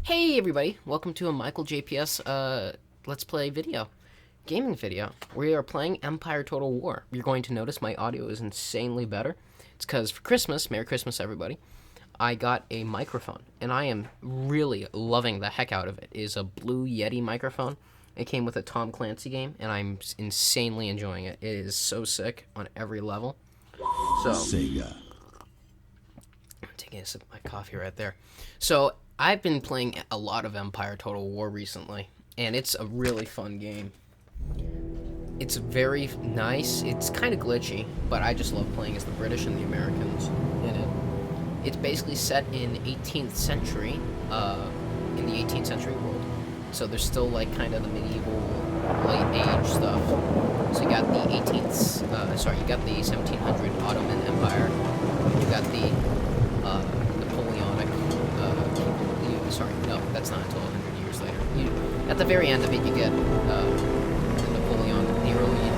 Hey everybody, welcome to a Michael JPS Let's Play gaming video. We are playing Empire Total War. You're going to notice my audio is insanely better. It's because for Christmas, Merry Christmas everybody, I got a microphone, and I am really loving the heck out of it. It is a Blue Yeti microphone. It came with a Tom Clancy game, and I'm insanely enjoying it. It is so sick on every level. So, Sega. I'm taking a sip of my coffee right there. So, I've been playing a lot of Empire Total War recently, and it's a really fun game. It's very nice. It's kind of glitchy, but I just love playing as the British and the Americans in it. It's basically set in 18th century, in the 18th century world. So there's still like kind of the medieval late age stuff. So you got the 1700 Ottoman Empire. You got the Napoleonic. Sorry, no, that's not until 100 years later. At the very end of it, you get the Napoleon, the early.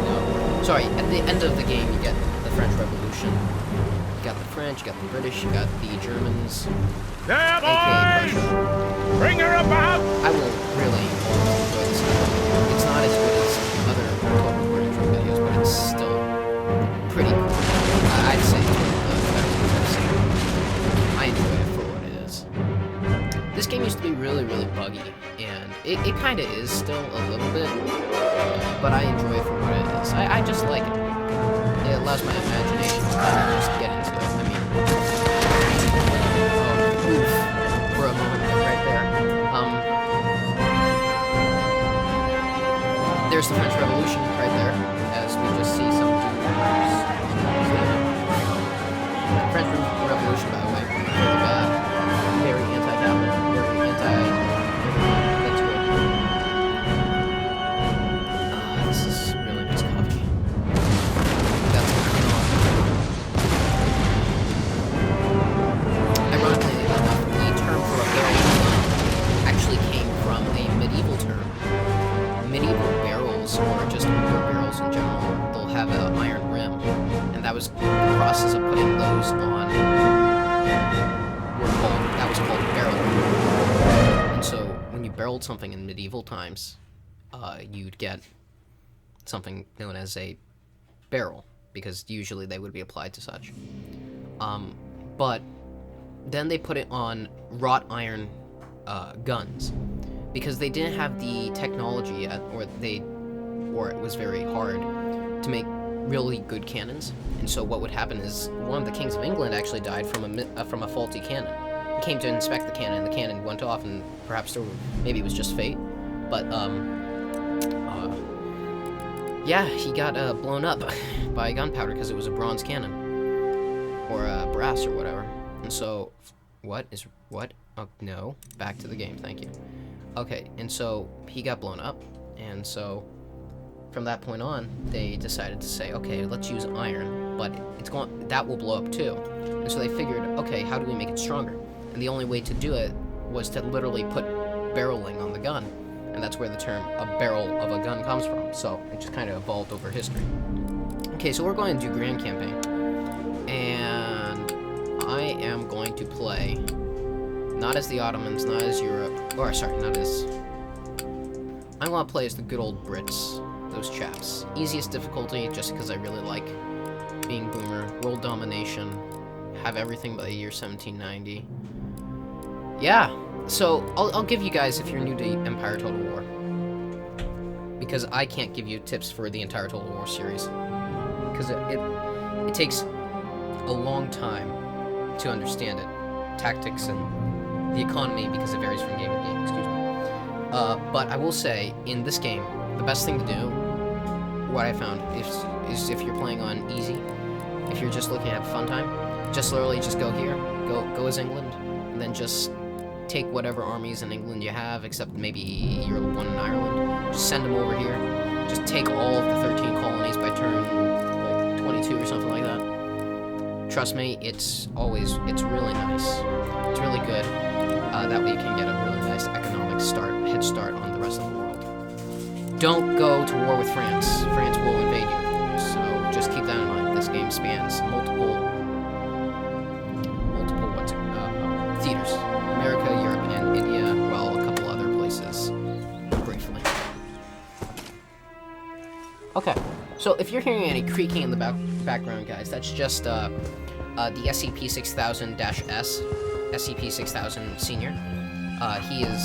No, sorry, at the end of the game, you get the French Revolution. You got the French, you got the British, you got the Germans. There, AKA boys! Prussia. Bring her about! I will really enjoy this game. It's not as good as other Total War intro videos, but it's still pretty cool. I'd say it's one of the better ones I've seen. I enjoy it for what it is. This game used to be really, really buggy, and it kind of is still a little bit, but I enjoy it for what it is. I just like it. It allows my imagination to kind of just get into it. I mean, oof, for a moment right there. There's the French Revolution right there, as we just see some dudes. The French Revolution, by the way, really bad. Very anti-Catholic, very this is really nice coffee. That's going on. Ironically enough, the term for a barrel actually came from a medieval term. Medieval barrels, or just older barrels in general, they'll have an iron rim, and that was the process of putting those on. That was called barreling. And so when you barreled something in medieval times, you'd get something known as a barrel, because usually they would be applied to such. But then they put it on wrought iron guns, because they didn't have the technology yet, or it was very hard to make really good cannons. And so what would happen is one of the kings of England actually died from a faulty cannon. He came to inspect the cannon went off, and perhaps maybe it was just fate, but yeah, he got blown up by gunpowder because it was a bronze cannon, or brass or whatever. And so what? Oh no, back to the game, thank you. Okay, and so he got blown up, and so from that point on, they decided to say, okay, let's use iron, but that will blow up too. And so they figured, okay, how do we make it stronger? And the only way to do it was to literally put barreling on the gun, and that's where the term "a barrel of a gun" comes from. So it just kind of evolved over history. Okay, so we're going to do Grand Campaign, and I am going to play not as the Ottomans, not as Europe, or sorry, not as. I want to play as the good old Brits. Those chaps. Easiest difficulty, just because I really like being boomer. World domination. Have everything by the year 1790. Yeah, so I'll give you guys, if you're new to Empire Total War, because I can't give you tips for the entire Total War series, because it takes a long time to understand it. Tactics and the economy, because it varies from game to game, excuse me. But I will say, in this game, the best thing to do, what I found, is if you're playing on easy, if you're just looking to have a fun time, just literally just go here, go as England, and then just take whatever armies in England you have, except maybe your one in Ireland, just send them over here, just take all of the 13 colonies by turn, like 22 or something like that. Trust me, it's really nice, it's really good, that way you can get a really nice economic head start on the rest of the world. Don't go to war with France. France will invade you. So just keep that in mind. This game spans multiple theaters. America, Europe, and India, Okay, so if you're hearing any creaking in the background, guys, that's just the SCP-6000-S, SCP-6000 Senior. He is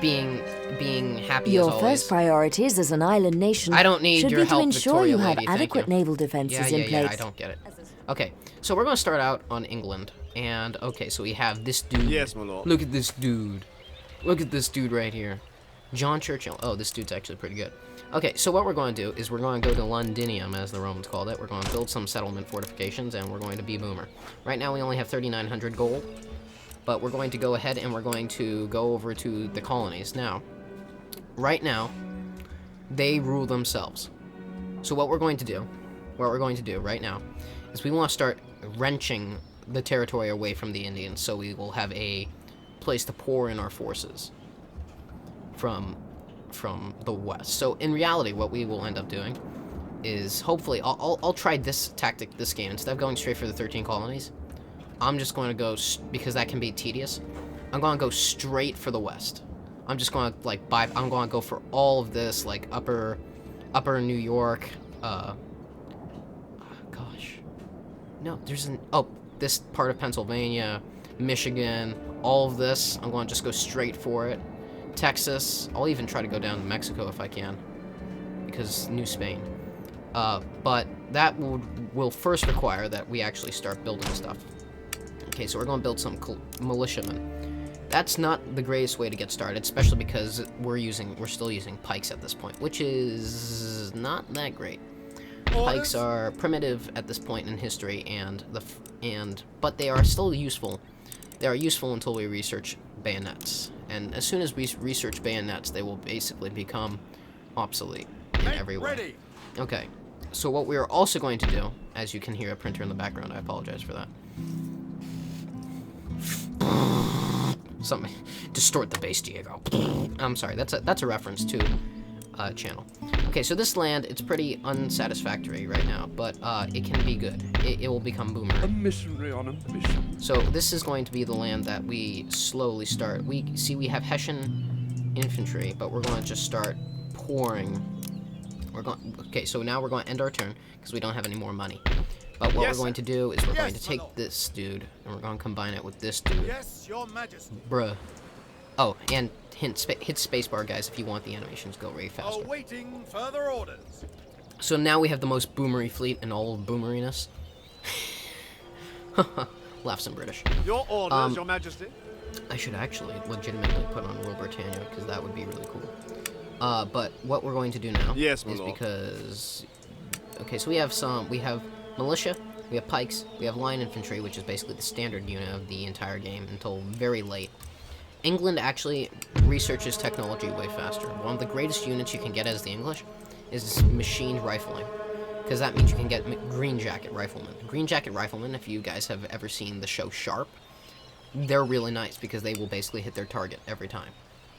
being happy as Your always. first priorities as an island nation I don't need should your be to help, ensure Victoria you have lady, thank adequate you. naval defenses in place. I don't get it. Okay, so we're gonna start out on England, and okay, so we have this dude. Yes, my lord. Look at this dude. Look at this dude right here. John Churchill. Oh, this dude's actually pretty good. Okay, so what we're going to do is we're going to go to Londinium, as the Romans called it. We're going to build some settlement fortifications, and we're going to be Boomer. Right now we only have 3,900 gold, but we're going to go ahead and we're going to go over to the colonies. Now, right now, they rule themselves. So what we're going to do right now, is we want to start wrenching the territory away from the Indians, so we will have a place to pour in our forces from the west. So in reality, what we will end up doing is hopefully I'll try this tactic this game. Instead of going straight for the 13 colonies, I'm just going to go, because that can be tedious, I'm going to go straight for the west. I'm just going to I'm going to go for all of this, like upper New York. Gosh, no, this part of Pennsylvania, Michigan, all of this. I'm going to just go straight for it. Texas. I'll even try to go down to Mexico if I can, because New Spain. But that will first require that we actually start building stuff. Okay, so we're going to build some militiamen. That's not the greatest way to get started, especially because we're still using pikes at this point, which is not that great. Pikes are primitive at this point in history, but they are still useful. They are useful until we research bayonets, and as soon as we research bayonets, they will basically become obsolete in every way. Okay, so what we are also going to do, as you can hear a printer in the background, I apologize for that. Something distort the bass, Diego. I'm sorry, that's a reference to channel. Okay, so this land, it's pretty unsatisfactory right now, but it can be good. It will become Boomer. A missionary on a mission. So this is going to be the land that we slowly start. We have Hessian infantry, but we're going to just start pouring. Okay, so now we're going to end our turn because we don't have any more money. But what we're going to do is we're going to take this dude and we're going to combine it with this dude. Yes, Your Majesty. Bruh. Oh, and hit spacebar, guys, if you want the animations go way faster. Awaiting further orders. So now we have the most boomery fleet in all of boomeriness. Laughs in British. Your orders, Your Majesty. I should actually legitimately put on Rule Britannia, because that would be really cool. But what we're going to do now Yes, my is lord. because... Okay, so we have militia, we have pikes, we have line infantry, which is basically the standard unit of the entire game until very late. England actually researches technology way faster. One of the greatest units you can get as the English is machined rifling, because that means you can get green jacket riflemen. Green jacket riflemen, if you guys have ever seen the show Sharp, they're really nice because they will basically hit their target every time.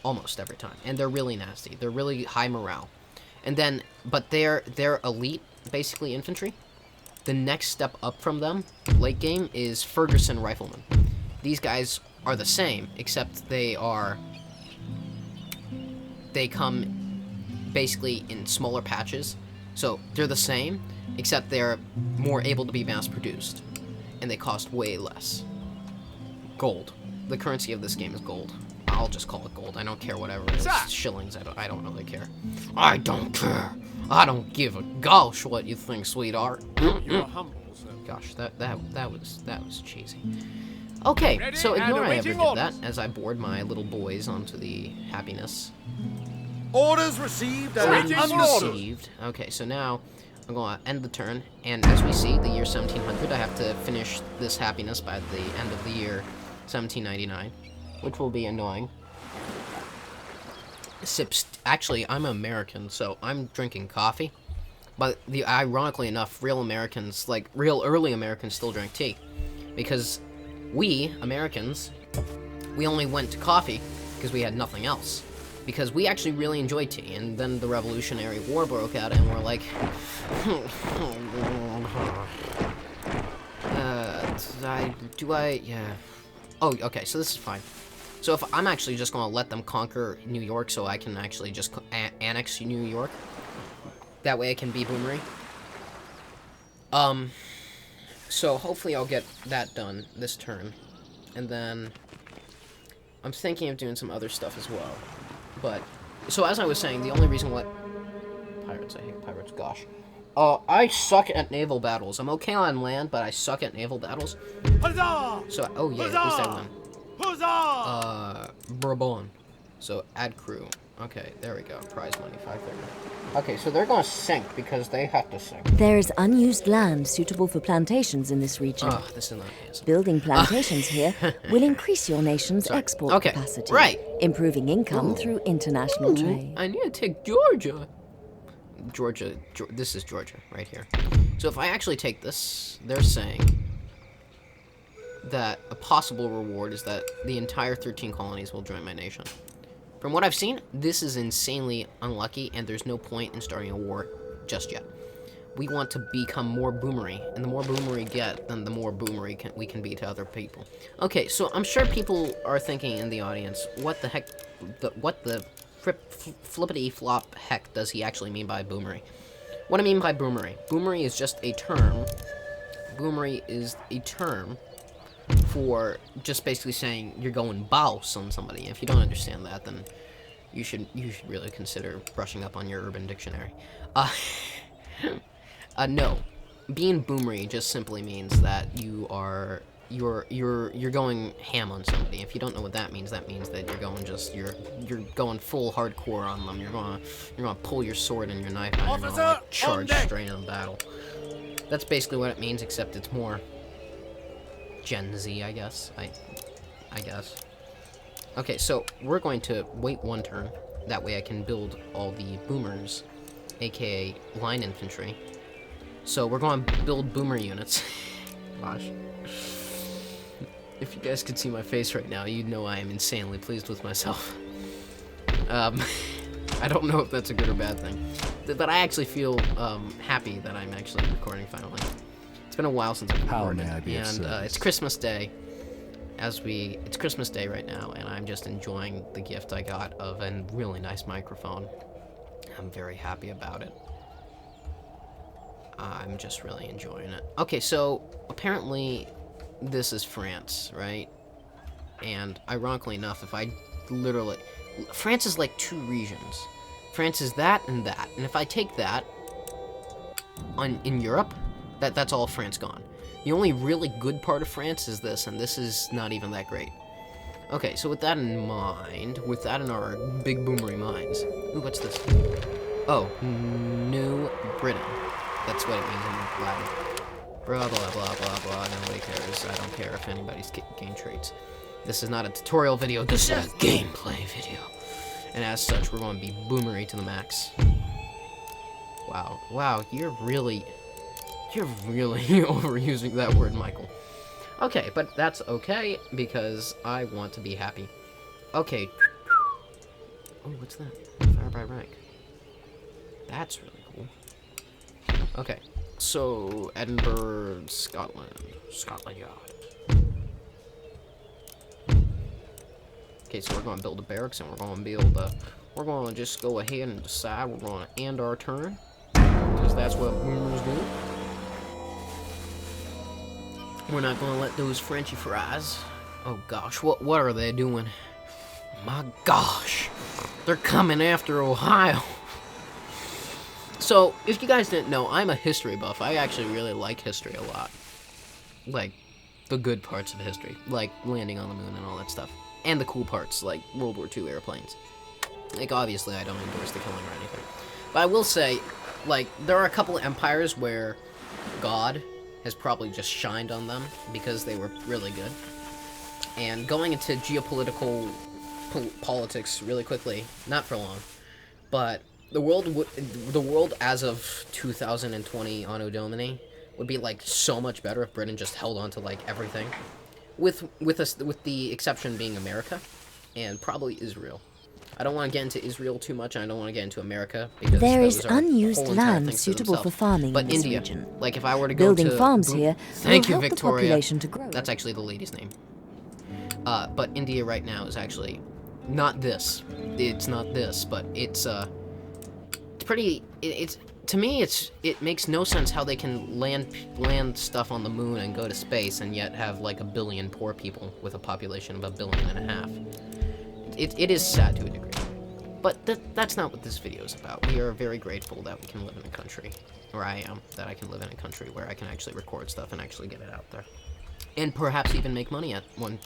Almost every time. And they're really nasty. They're really high morale. And then, but they're elite, basically, infantry. The next step up from them, late game, is Ferguson riflemen. These guys are the same, except they come basically in smaller patches. So they're the same, except they're more able to be mass produced. And they cost way less. Gold. The currency of this game is gold. I'll just call it gold. I don't care whatever it is. Shillings, I don't really care. I don't care. I don't give a gosh what you think, sweetheart. You're humble, sir. Gosh, that was cheesy. Okay, Ready so and ignore I ever awaiting did that orders. as I board my little boys onto the happiness. Orders received and Awaiting orders. Received. Okay, so now I'm going to end the turn, and as we see, the year 1700, I have to finish this happiness by the end of the year 1799, which will be annoying. Actually, I'm American, so I'm drinking coffee. But ironically enough, real Americans, like real early Americans, still drank tea, because we Americans, we only went to coffee because we had nothing else. Because we actually really enjoyed tea, and then the Revolutionary War broke out, and we're like, yeah. Oh, okay, so this is fine. So if I'm actually just gonna let them conquer New York, so I can actually just annex New York. That way I can be Boomery. So hopefully I'll get that done this turn. And then I'm thinking of doing some other stuff as well. But, so as I was saying, the only reason what... Pirates, I hate pirates, gosh. I suck at naval battles. I'm okay on land, but I suck at naval battles. Huzzah! So, oh yeah, Huzzah! who's that one? Huzzah! Bourbon. So, add crew. Okay, there we go. Prize money, 530. Okay, so they're gonna sink because they have to sink. There is unused land suitable for plantations in this region. Oh, this is not handsome. Building plantations here will increase your nation's Sorry. export Okay, capacity, right. improving income through international trade. I need to take Georgia. This is Georgia, right here. So if I actually take this, they're saying that a possible reward is that the entire 13 colonies will join my nation. From what I've seen, this is insanely unlucky, and there's no point in starting a war just yet. We want to become more boomery, and the more boomery we get, then the more boomery we can be to other people. Okay, so I'm sure people are thinking in the audience, what the heck, what the flippity flop heck does he actually mean by boomery? What I mean by boomery? Boomery is just a term. Boomery is a term for just basically saying you're going bouse on somebody. If you don't understand that, then you should really consider brushing up on your Urban Dictionary. No, being boomery just simply means that you're going ham on somebody. If you don't know what that means that you're going you're going full hardcore on them. You're gonna pull your sword and your knife out and you're gonna like charge straight into battle. That's basically what it means, except it's more Gen Z, I guess. I guess. Okay, so we're going to wait one turn. That way I can build all the boomers, aka line infantry. So we're going to build boomer units. Gosh. If you guys could see my face right now, you'd know I am insanely pleased with myself. I don't know if that's a good or bad thing, but I actually feel happy that I'm actually recording finally. It's been a while since I've recorded, and it's Christmas Day. It's Christmas Day right now, and I'm just enjoying the gift I got of a really nice microphone. I'm very happy about it. I'm just really enjoying it. Okay, so apparently this is France, right? And ironically enough, if I literally... France is like two regions. France is that, and if I take that in Europe, that's all France gone. The only really good part of France is this, and this is not even that great. Okay, so with that in mind, with that in our big boomery minds... Ooh, what's this? Oh, New Britain. That's what it means in Latin. Blah, blah, blah, blah, blah. Nobody cares. I don't care if anybody's gained traits. This is not a tutorial video. This is a gameplay video. And as such, we're going to be boomery to the max. Wow. Wow, you're really overusing that word, Michael. Okay, but that's okay, because I want to be happy. Okay. Oh, what's that? Fire by rank. That's really cool. Okay, so Edinburgh, Scotland Yard. Okay, so we're going to build a barracks, and we're going to just go ahead and decide we're going to end our turn, because that's what boomers do. We're not going to let those Frenchy fries. Oh gosh, what are they doing? My gosh, they're coming after Ohio. So, if you guys didn't know, I'm a history buff. I actually really like history a lot. Like, the good parts of history. Like, landing on the moon and all that stuff. And the cool parts, like World War II airplanes. Like, obviously, I don't endorse the killing or anything. But I will say, like, there are a couple of empires where God has probably just shined on them because they were really good. And going into geopolitical politics really quickly, not for long, but... The world as of 2020 Anno Domini would be like so much better if Britain just held on to like everything, with the exception being America, and probably Israel. I don't want to get into Israel too much, and I don't want to get into America because there is those are unused whole entire land things to suitable for themselves. farming But in this India, region. like if I were to go Building to farms here Thank will you, help the Victoria. population to grow. That's actually the lady's name. But India right now is actually not this. It's not this, but it's pretty. It's to me, it makes no sense how they can land stuff on the moon and go to space, and yet have like 1 billion poor people with a population of 1.5 billion. It is sad to a degree, but that's not what this video is about. We are very grateful that we can live in a country, or I am, that I can live in a country where I can actually record stuff and actually get it out there, and perhaps even make money at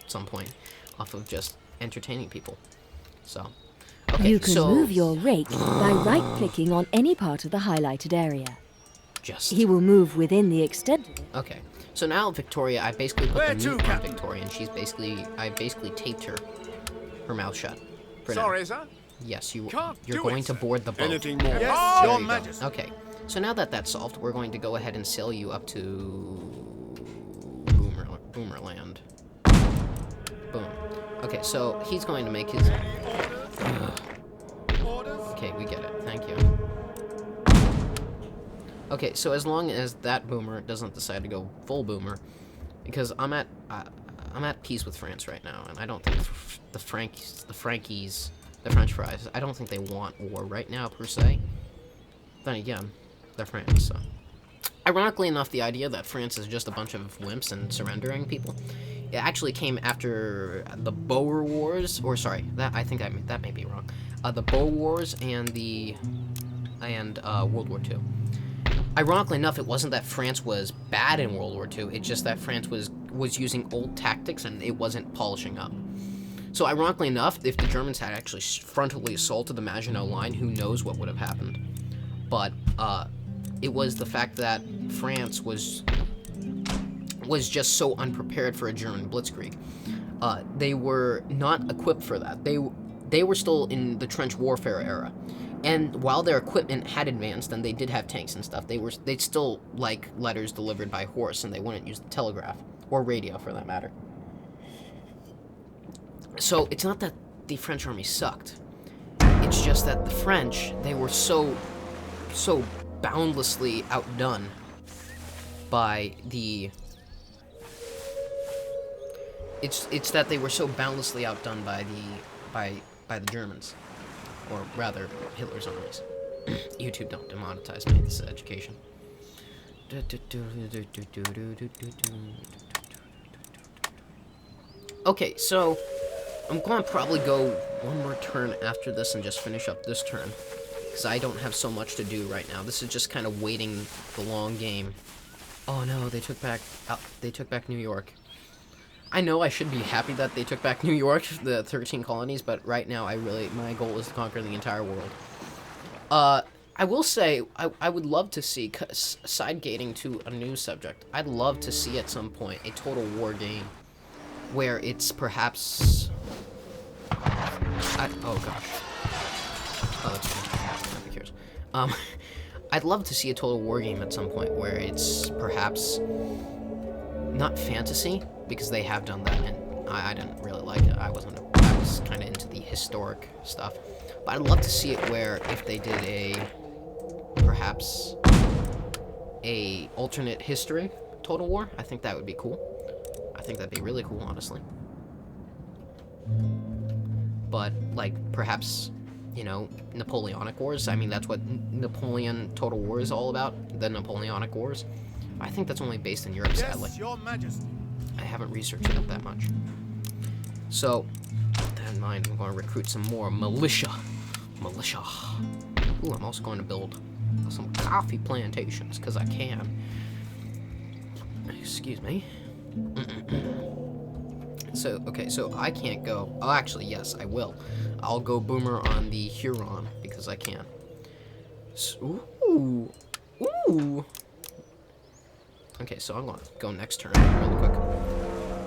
some point off of just entertaining people. So. Okay, You can move your rake by right-clicking on any part of the highlighted area. He will move within the extended... Okay, so now Victoria, I basically put Where the to, mute on Captain? Victoria, and I basically taped her mouth shut. For Sorry, now. sir. Yes, Can't you're do going it, to sir. board the boat. Anything more? Yes, There Your you go. Majesty. Okay, so now that that's solved, we're going to go ahead and sail you up to Boomerland. Boom. Okay, so he's going to make his... Orders. Okay, we get it. Thank you. Okay, so as long as that boomer doesn't decide to go full boomer, because I'm at peace with France right now, and I don't think the French fries, I don't think they want war right now per se. Then again, they're France, so. Ironically enough, the idea that France is just a bunch of wimps and surrendering people, it actually came after the Boer Wars, or sorry, that may be wrong. The Boer Wars and World War II. Ironically enough, it wasn't that France was bad in World War II. It's just that France was using old tactics and it wasn't polishing up. So ironically enough, if the Germans had actually frontally assaulted the Maginot Line, who knows what would have happened. But it was the fact that France was just so unprepared for a German blitzkrieg. They were not equipped for that. They were still in the trench warfare era. And while their equipment had advanced and they did have tanks and stuff, they'd still like letters delivered by horse, and they wouldn't use the telegraph or radio for that matter. So it's not that the French army sucked. It's just that the French, they were so boundlessly outdone by the... It's that they were so boundlessly outdone by the Germans. Or rather, Hitler's armies. YouTube, don't demonetize me. This is education. Okay, so I'm going to probably go one more turn after this and just finish up this turn, because I don't have so much to do right now. This is just kind of waiting the long game. Oh no, they took back New York. I know I should be happy that they took back New York, the 13 colonies, but right now my goal is to conquer the entire world. I will say, I would love to see, side gating to a new subject, I'd love to see at some point a total war game where it's perhaps... oh gosh. Oh, that's okay. Who cares? I'd love to see a total war game at some point where it's perhaps not fantasy, because they have done that, and I didn't really like it. I was kind of into the historic stuff. But I'd love to see it where if they did perhaps a alternate history Total War, I think that would be cool. I think that'd be really cool, honestly. But, like, perhaps, you know, Napoleonic Wars. I mean, that's what Napoleon Total War is all about, the Napoleonic Wars. I think that's only based in Europe, sadly. Yes, Your Majesty. I haven't researched it that much. So, with that in mind, I'm going to recruit some more militia. Ooh, I'm also going to build some coffee plantations, because I can. Excuse me. So, okay, so I can't go. Oh, actually, yes, I will. I'll go boomer on the Huron, because I can. So, ooh. Okay, so I'm going to go next turn really quick.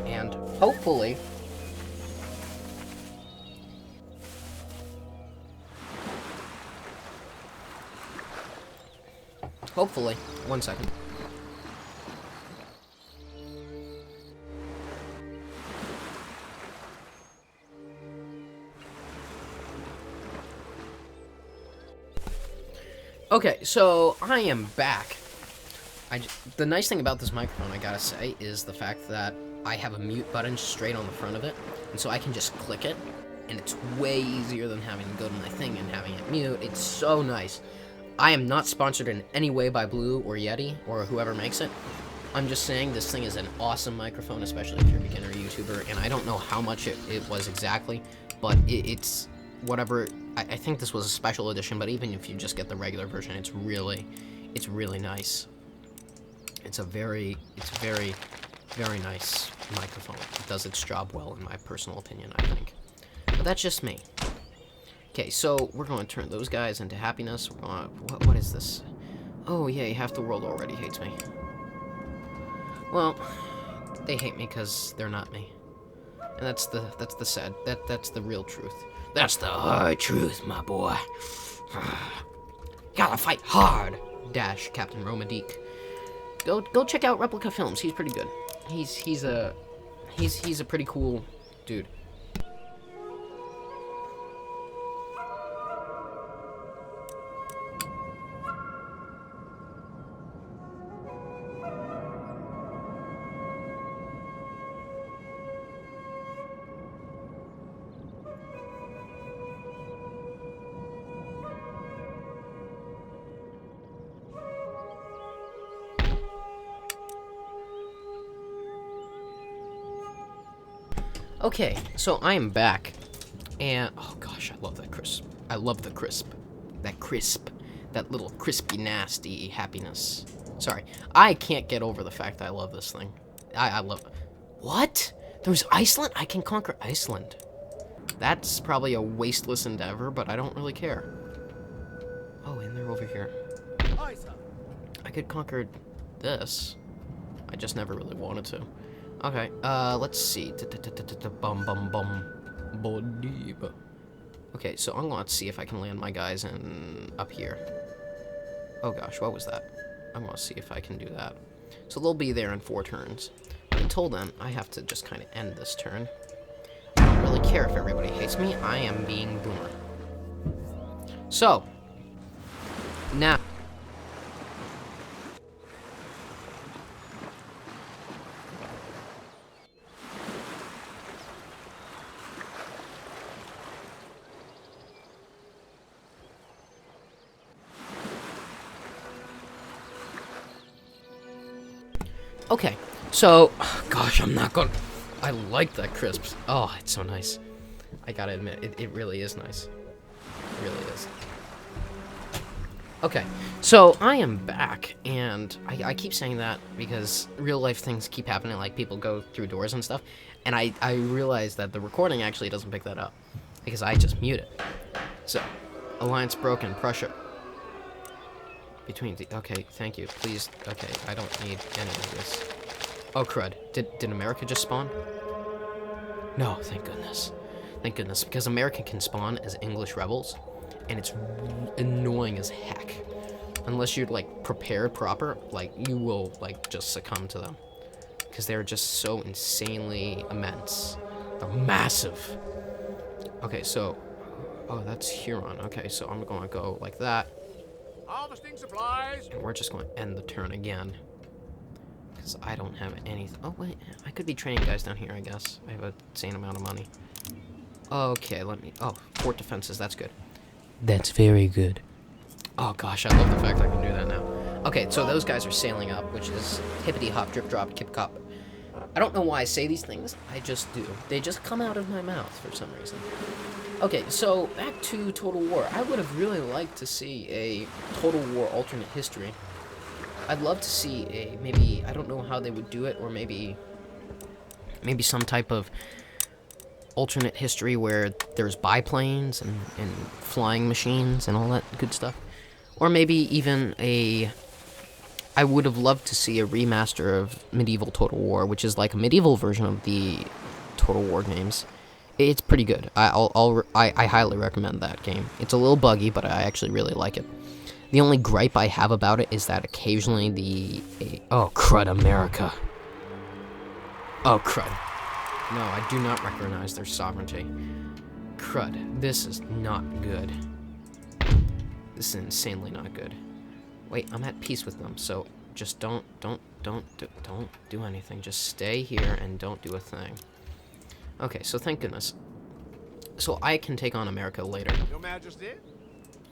And hopefully... one second. Okay, so I am back. The nice thing about this microphone, I gotta say, is the fact that I have a mute button straight on the front of it. And so I can just click it, and it's way easier than having to go to my thing and having it mute. It's so nice. I am not sponsored in any way by Blue or Yeti or whoever makes it. I'm just saying this thing is an awesome microphone, especially if you're a beginner YouTuber, and I don't know how much it was exactly, but it's whatever. I think this was a special edition, but even if you just get the regular version, it's really nice. It's very nice microphone. It does its job well, in my personal opinion, I think. But that's just me. Okay, so we're going to turn those guys into happiness. We're going to, what is this? Oh, yeah, half the world already hates me. Well, they hate me because they're not me. And that's the sad, that's the real truth. That's the hard truth, my boy. Gotta fight hard. Dash Captain Romadik. Go check out Replica Films. He's pretty good. He's a pretty cool dude. Okay, so I am back, and oh gosh, I love that crisp. I love the crisp. That crisp. That little crispy, nasty happiness. Sorry, I can't get over the fact that I love this thing. I love it. What? There's Iceland? I can conquer Iceland. That's probably a wasteless endeavor, but I don't really care. Oh, and they're over here. I could conquer this. I just never really wanted to. Okay, let's see. Okay, so I'm going to see if I can land my guys in up here. Oh gosh, what was that? I'm going to see if I can do that. So they'll be there in 4 turns. But until then, I have to just kind of end this turn. I don't really care if everybody hates me. I am being Boomer. So, now... Okay, so, gosh, I'm not gonna... I like that crisps. Oh, it's so nice. I gotta admit, it really is nice. It really is. Okay, so I am back, and I keep saying that because real-life things keep happening, like people go through doors and stuff, and I realize that the recording actually doesn't pick that up, because I just mute it. So, alliance broken, Prussia. Between the... Okay, thank you. Please. Okay, I don't need any of this. Oh, crud. Did America just spawn? No, thank goodness. Thank goodness, because America can spawn as English rebels, and it's annoying as heck. Unless you're, like, prepared proper, like, you will, like, just succumb to them. Because they're just so insanely immense. They're massive. Okay, so... Oh, that's Huron. Okay, so I'm going to go like that. Harvesting supplies. And we're just going to end the turn again. Because I don't have anything. Oh, wait. I could be training guys down here, I guess. I have a insane amount of money. Okay, let me... Oh, fort defenses. That's good. That's very good. Oh, gosh. I love the fact I can do that now. Okay, so those guys are sailing up, which is hippity hop, drip drop, kip cop. I don't know why I say these things. I just do. They just come out of my mouth for some reason. Okay, so back to Total War. I would have really liked to see a Total War alternate history. I'd love to see a, maybe, I don't know how they would do it, or maybe some type of alternate history where there's biplanes and flying machines and all that good stuff. Or maybe even I would have loved to see a remaster of Medieval Total War, which is like a medieval version of the Total War games. It's pretty good. I highly recommend that game. It's a little buggy, but I actually really like it. The only gripe I have about it is that occasionally oh, crud, America. Oh, crud. No, I do not recognize their sovereignty. Crud, this is not good. This is insanely not good. Wait, I'm at peace with them, so just don't do anything. Just stay here and don't do a thing. Okay, so thank goodness. So I can take on America later. Your Majesty?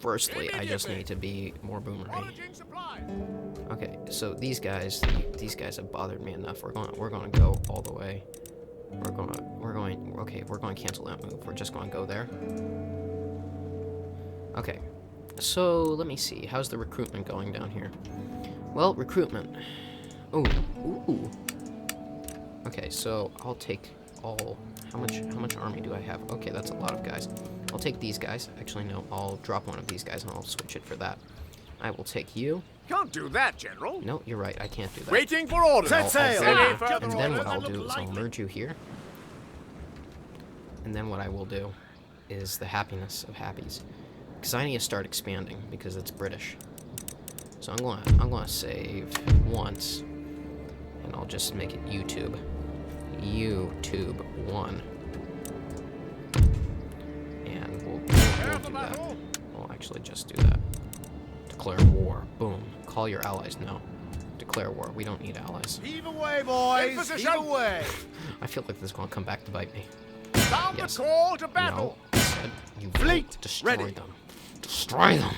Firstly, I just need to be more boomerang. Foraging supplies. Okay, so these guys have bothered me enough. We're gonna go all the way. We're going to cancel that move. We're just gonna go there. Okay, so let me see. How's the recruitment going down here? Well, recruitment. Ooh. Okay, so I'll take all. How much army do I have? Okay, that's a lot of guys. I'll take these guys. Actually, no, I'll drop one of these guys and I'll switch it for that. I will take you. Can't do that, General. No, you're right. I can't do that. Waiting for orders. Set sail. And then what I'll do is I'll merge you here. And then what I will do is the happiness of happies. Because I need to start expanding because it's British. So I'm gonna save once. And I'll just make it YouTube. YouTube 1. And we'll do that. We'll actually just do that. Declare war. Boom. Call your allies. No. Declare war. We don't need allies. Heave away, boys. Heave away. I feel like this is going to come back to bite me. Sound the call to battle. No. I said you Fleet, destroy ready. them. Destroy them.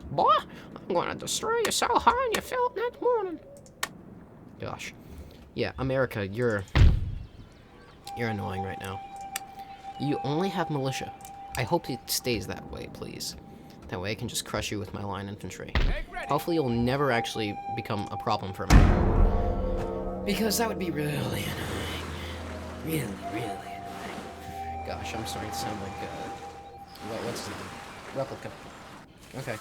Boy, I'm going to destroy you so hard you feel it next morning. Gosh. Yeah, America, you're annoying right now. You only have militia. I hope it stays that way, please. That way I can just crush you with my line infantry. Hopefully you'll never actually become a problem for me. Because that would be really annoying. Really annoying. Gosh, I'm starting to sound like, what's the replica. Okay.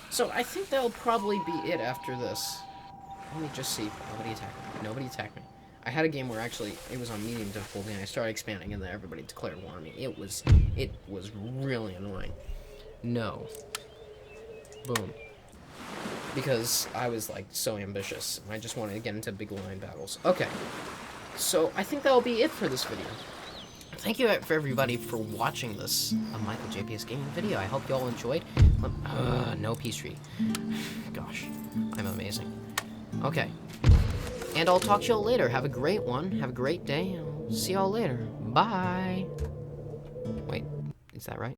So I think that'll probably be it after this. Let me just see. Nobody attacked me. Nobody attacked me. I had a game where actually it was on medium difficulty and I started expanding and then everybody declared war on me. It was really annoying. No. Boom. Because I was like so ambitious and I just wanted to get into big line battles. Okay. So I think that'll be it for this video. Thank you for everybody for watching this Michael JPS gaming video. I hope you all enjoyed. No peace treaty. Gosh, I'm amazing. Okay. And I'll talk to y'all later. Have a great one. Have a great day. I'll see y'all later. Bye. Wait, is that right?